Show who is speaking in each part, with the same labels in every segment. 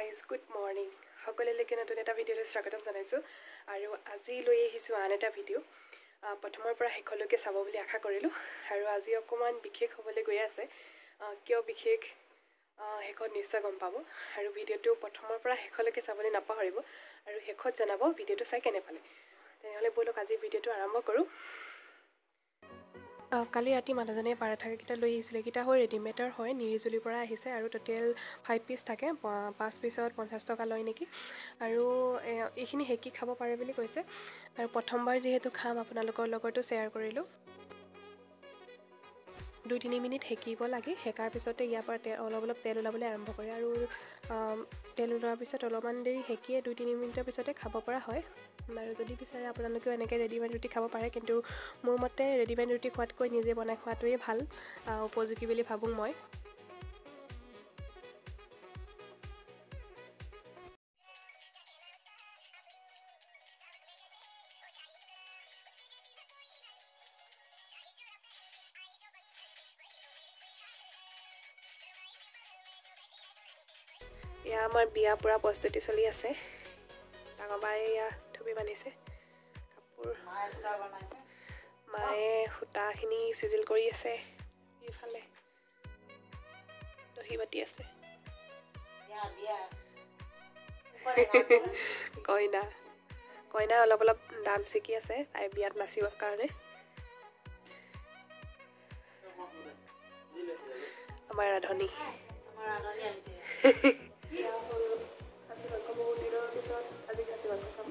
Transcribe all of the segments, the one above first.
Speaker 1: guys good morning সকলোলৈকে নতুন এটা ভিডিঅ'লৈ স্বাগতম জনাইছোঁ আৰু আজি লৈ আহিছোঁ আন এটা ভিডিঅ' প্ৰথমৰ পৰা শেষলৈকে চাব বুলি আশা কৰিলোঁ আৰু আজি অকণমান বিশেষ হ'বলৈ গৈ আছে কিয় বিশেষ শেষত নিশ্চয় গম পাব আৰু ভিডিঅ'টো প্ৰথমৰ পৰা শেষলৈকে চাবলৈ নাপাহৰিব আৰু শেষত জনাব ভিডিঅ'টো চাই কেনে পালে তেনেহ'লে ব'লক আজি ভিডিঅ'টো আৰম্ভ কৰোঁ কালি ৰাতি মানুহজনে পাৰাঠাকেইটা লৈ আহিছিলে এইকেইটা হয় ৰেডিমেডৰ হয় নিৰিজুলিৰ পৰা আহিছে আৰু টোটেল 5 পিচ থাকে 5 পিচত 50 টকা লয় নেকি আৰু এইখিনি হেকি খাব পাৰে বুলি কৈছে আৰু প্ৰথমবাৰ যিহেতু খাম আপোনালোকৰ লগতো শ্বেয়াৰ কৰিলোঁ 2-3 মিনিট হেকিব লাগে হেকাৰ পিছতে ইয়াৰ পৰা অলপ তেল ওলাবলৈ আৰম্ভ কৰে আৰু তেল ওলোৱাৰ পিছত অলপমান দেৰি হেকিয়ে 2-3 মিনিটৰ পিছতে খাব পৰা হয় আৰু যদি বিচাৰে আপোনালোকেও এনেকৈ ৰেডিমেড ৰুটি খাব পাৰে কিন্তু মোৰ মতে ৰেডিমেড ৰুটি খোৱাতকৈ নিজে বনাই খোৱাটোৱেই ভাল উপযোগী বুলি ভাবোঁ মই এয়া আমাৰ বিয়া পুৰা প্ৰস্তুতি চলি আছে ডাঙৰবাই এয়া থুপি বান্ধিছে কাপোৰ মায়ে সূতাখিনি চিজিল কৰি আছে এইফালে দহি বাতি আছে কইনা অলপ ডান্স শিকি আছে তাই বিয়াত নাচিবৰ কাৰণে আমাৰ ৰাধনী বহুত দিনৰ পিছত আজি খাচী মাংস খাম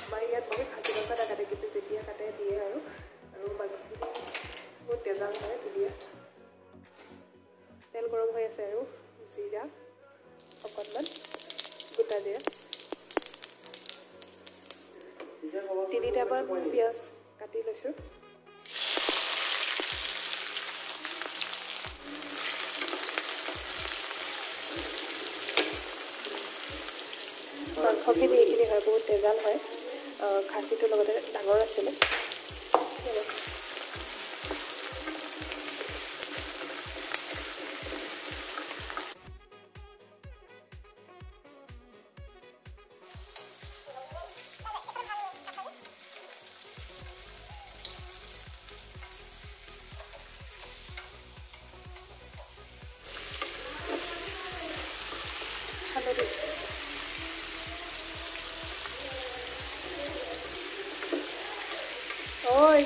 Speaker 1: আমাৰ ইয়াত বহুত খাচী মাংস নাকাটে কিন্তু যেতিয়া কাটে দিয়ে আৰু মাংসখিনি বহুত তেজাল হয় ধুনীয়া তেল গৰম হৈ আছে আৰু জিৰা অকণমান গোটা জিৰা 3টামান পিঁয়াজ কাটি লৈছোঁ মাংসখিনি এইখিনি হয় বহুত তেজাল হয় খাচীটোৰ লগতে ডাঙৰ আছিলে oi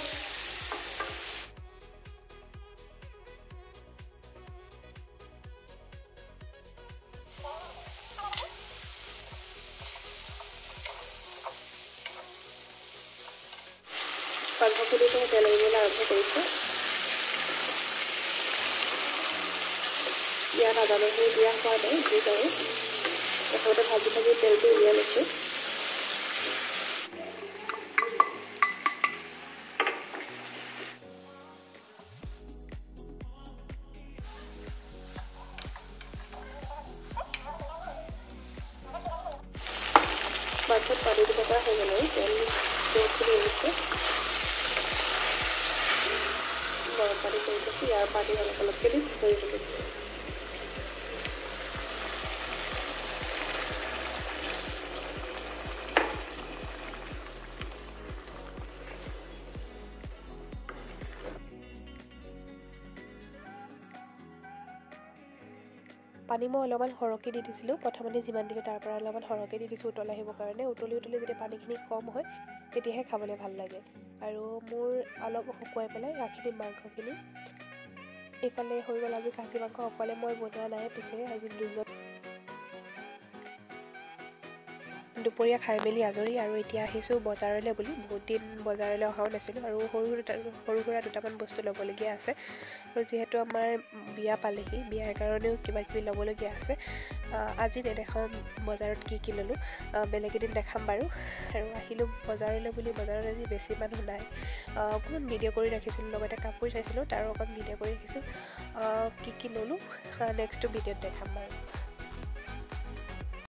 Speaker 1: মাংসখিনিতে তেল এৰিবলৈ আৰম্ভ কৰিছোঁ ইয়াত আদা নহৰু দিয়া হোৱা নাই দি বাৰু প্ৰথমতে ভাজি তেলটো উলিয়াই লৈছোঁ মাংসত পানী দিব পৰা হৈ গ'ল আৰু তেলখিনি এৰিছে গৰম পানী কৰি দিছোঁ ইয়াৰ পানী অলপকৈ দি কৰি দিলোঁ পানী মই অলপমান সৰহকৈ দি দিছিলোঁ প্ৰথমতে যিমান দিলে তাৰ পৰা অলপমান সৰহকৈ দি দিছোঁ উতল আহিবৰ কাৰণে উতলি যেতিয়া পানীখিনি কম হয় তেতিয়াহে খাবলৈ ভাল লাগে আৰু মোৰ অলপ শুকুৱাই পেলাই ৰাখি দিম মাংসখিনি এইফালে হৈ গ'ল আজি খাচী মাংস অকলে মই বনোৱা নাই পিছে আজি দুপৰীয়া খাই মেলি আজৰি আৰু এতিয়া আহিছোঁ বজাৰলৈ বুলি বহুত দিন বজাৰলৈ অহাও নাছিলোঁ আৰু সৰু সুৰা দুটামান বস্তু ল'বলগীয়া আছে আৰু যিহেতু আমাৰ বিয়া পালেহি বিয়াৰ কাৰণেও কিবাকিবি ল'বলগীয়া আছে আজি নেদেখাওঁ বজাৰত কি ল'লোঁ বেলেগ এদিন দেখাম বাৰু আৰু আহিলোঁ বজাৰলৈ বুলি বজাৰত আজি বেছি মানুহ নাই অকণমান ভিডিঅ' কৰি ৰাখিছিলোঁ লগতে কাপোৰ চাইছিলোঁ তাৰো অকণমান ভিডিঅ' কৰি ৰাখিছোঁ কি ল'লোঁ নেক্সটটো ভিডিঅ'ত দেখাম বাৰু